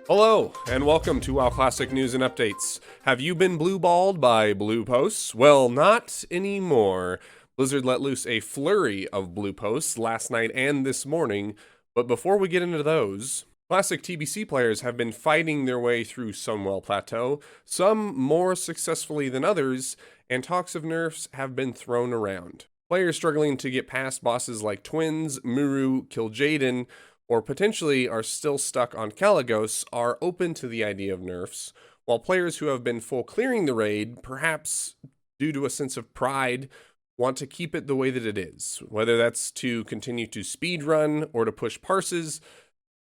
Hello, and welcome to WoW Classic News and Updates. Have you been blue-balled by blue posts? Well, not anymore. Blizzard let loose a flurry of blue posts last night and this morning, but before we get into those, Classic TBC players have been fighting their way through Sunwell Plateau, some more successfully than others, and talks of nerfs have been thrown around. Players struggling to get past bosses like Twins, Muru, Kil'jaeden, or potentially are still stuck on Kalecgos are open to the idea of nerfs, while players who have been full clearing the raid, perhaps due to a sense of pride, want to keep it the way that it is. Whether that's to continue to speedrun or to push parses,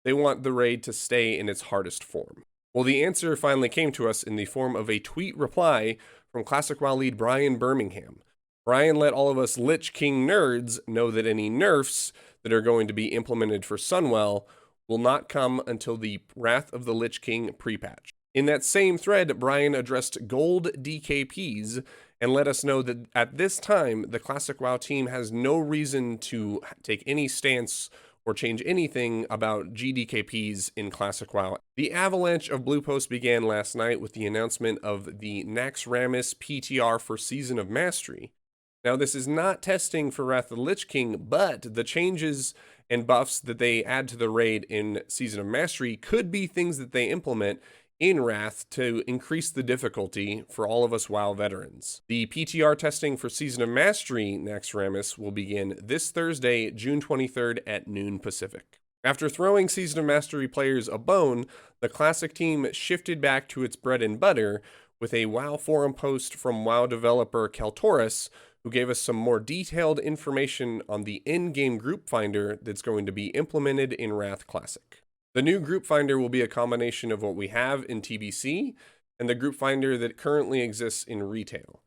they want the raid to stay in its hardest form. Well, the answer finally came to us in the form of a tweet reply from Classic WoW lead Brian Birmingham. Brian let all of us Lich King nerds know that any nerfs that are going to be implemented for Sunwell will not come until the Wrath of the Lich King pre-patch. In that same thread, Brian addressed gold DKPs and let us know that at this time, the Classic WoW team has no reason to take any stance or change anything about GDKPs in Classic WoW. The avalanche of blue posts began last night with the announcement of the Naxx PTR for Season of Mastery. Now, this is not testing for Wrath of the Lich King, but the changes and buffs that they add to the raid in Season of Mastery could be things that they implement in Wrath to increase the difficulty for all of us WoW veterans. The PTR testing for Season of Mastery Naxx will begin this Thursday, June 23rd at noon Pacific. After throwing Season of Mastery players a bone, the Classic team shifted back to its bread and butter with a WoW forum post from WoW developer Kaltoris, who gave us some more detailed information on the in-game group finder that's going to be implemented in Wrath Classic. The new group finder will be a combination of what we have in TBC and the group finder that currently exists in retail.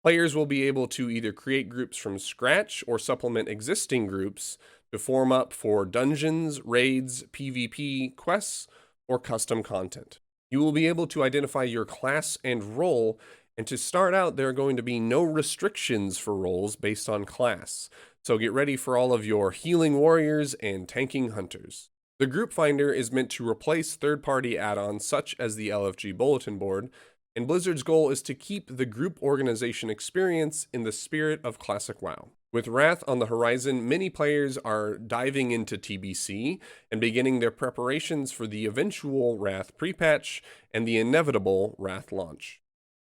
Players will be able to either create groups from scratch or supplement existing groups to form up for dungeons, raids, PvP, quests, or custom content. You will be able to identify your class and role, and to start out, there are going to be no restrictions for roles based on class, so get ready for all of your healing warriors and tanking hunters. The group finder is meant to replace third-party add-ons such as the LFG bulletin board, and Blizzard's goal is to keep the group organization experience in the spirit of Classic WoW. With Wrath on the horizon, many players are diving into TBC and beginning their preparations for the eventual Wrath pre-patch and the inevitable Wrath launch.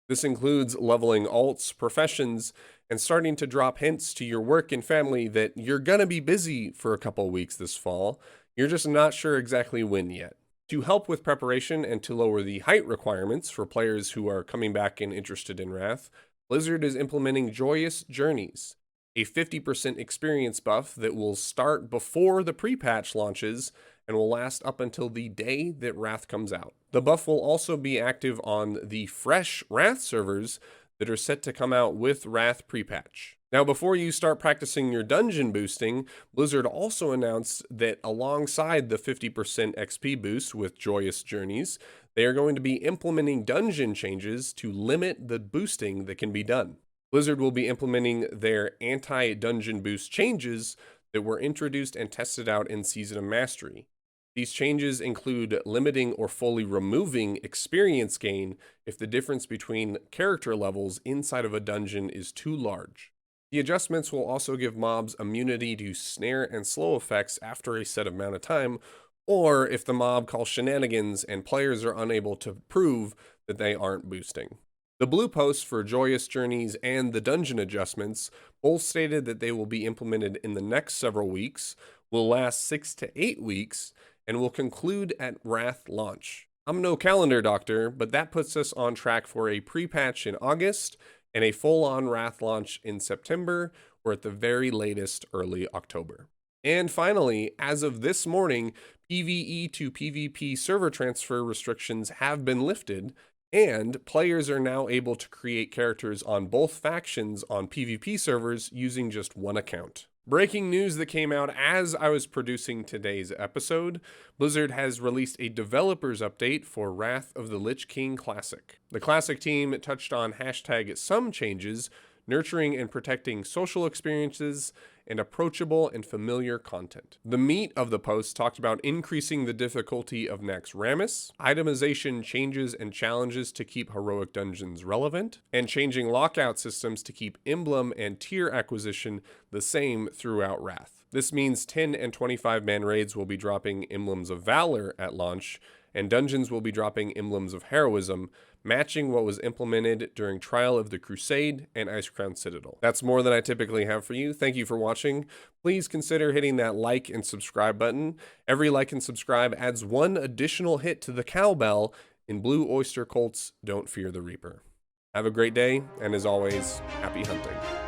This includes leveling alts, professions, and starting to drop hints to your work and family that you're gonna be busy for a couple weeks this fall. You're just not sure exactly when yet. To help with preparation and to lower the height requirements for players who are coming back and interested in Wrath, Blizzard is implementing Joyous Journeys, a 50% experience buff that will start before the pre-patch launches and will last up until the day that Wrath comes out. The buff will also be active on the fresh Wrath servers that are set to come out with Wrath pre-patch. Now, before you start practicing your dungeon boosting, Blizzard also announced that alongside the 50% XP boost with Joyous Journeys, they are going to be implementing dungeon changes to limit the boosting that can be done. Blizzard will be implementing their anti-dungeon boost changes that were introduced and tested out in Season of Mastery. These changes include limiting or fully removing experience gain if the difference between character levels inside of a dungeon is too large. The adjustments will also give mobs immunity to snare and slow effects after a set amount of time, or if the mob calls shenanigans and players are unable to prove that they aren't boosting. The blue posts for Joyous Journeys and the dungeon adjustments both stated that they will be implemented in the next several weeks, will last 6 to 8 weeks, and will conclude at Wrath launch. I'm no calendar doctor, but that puts us on track for a pre-patch in August and a full-on Wrath launch in September, or at the very latest early October. And finally, as of this morning, PvE to PvP server transfer restrictions have been lifted, and players are now able to create characters on both factions on PvP servers using just one account. Breaking news that came out as I was producing today's episode, Blizzard has released a developer's update for Wrath of the Lich King Classic. The Classic team touched on #SoM changes, nurturing and protecting social experiences, and approachable and familiar content. The meat of the post talked about increasing the difficulty of Naxx itemization changes and challenges to keep heroic dungeons relevant, and changing lockout systems to keep emblem and tier acquisition the same throughout Wrath. This means 10 and 25 man raids will be dropping Emblems of Valor at launch, and dungeons will be dropping Emblems of Heroism, matching what was implemented during Trial of the Crusade and Icecrown Citadel. That's more than I typically have for you. Thank you for watching. Please consider hitting that like and subscribe button. Every like and subscribe adds one additional hit to the cowbell in Blue Oyster Cult's Don't Fear the Reaper. Have a great day, and as always, happy hunting.